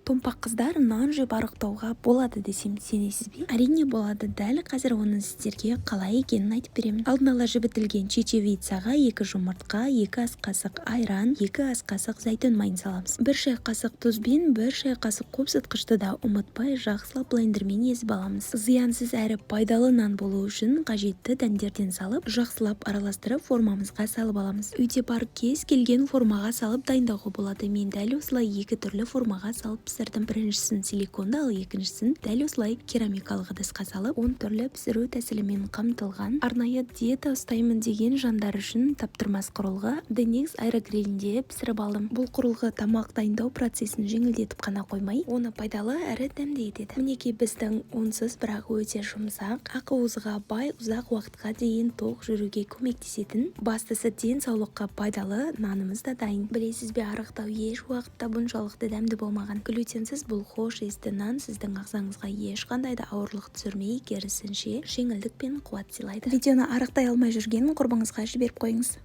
Томпақ қыздар нан жеп арықтауға болады десем сенесіз бе? Әрине болады. Дәл қазір оның сіздерге қалай екенін айтып беремін. Алдын ала жібітілген чечевицаға 2 жұмыртқа, 2 ас қасық айран, 2 ас қасық зәйтүн майын саламыз. 1 шай қасық тұзбен 1 шай қасық қопсытқышты да ұмытпай жақсылап блендермен езіп аламыз. Зиянсыз әрі пайдалы нан болу үшін қажетті дәндерден салып, жақсылап араластырып формамызға салып аламыз. Үйде бар кез келген формаға салып дайындауға болады. Мен дәл осылай 2 түрлі формаға салып пісірдім. Біріншісін силиконды, ал екіншісін дәл осылай керамикалық ыдысқа салып 10 түрлі пісіру тәсілімен қамтылған. Арнайы диета ұстаймын деген жандар үшін таптырмас құрылғы Denix аэрогрилінде пісіріп алдым. Бұл құрылғы тамақ дайындау процесін жеңілдетіп қана қоймай, оны пайдалы әрі дәмді етеді. Мінекей біздің онсыз бірақ өте жұмсақ, ақуызға бай, ұзақ уақытқа дейін тоқ жүруге көмектесетін, бастысы денсаулыққа пайдалы нанымыз да дайын. Білесіз бе, арықтау еш уақытта бұншалықты дәмді болмаған. Глютенсіз бұл хош иісті нан сіздің ағзаңызға ешқандай да ауырлық түсірмей, керісінше жеңілдік пен қуат сыйлайды. Видеоны арықтай алмай жүрген құрбыңызға жіберіп қойыңыз.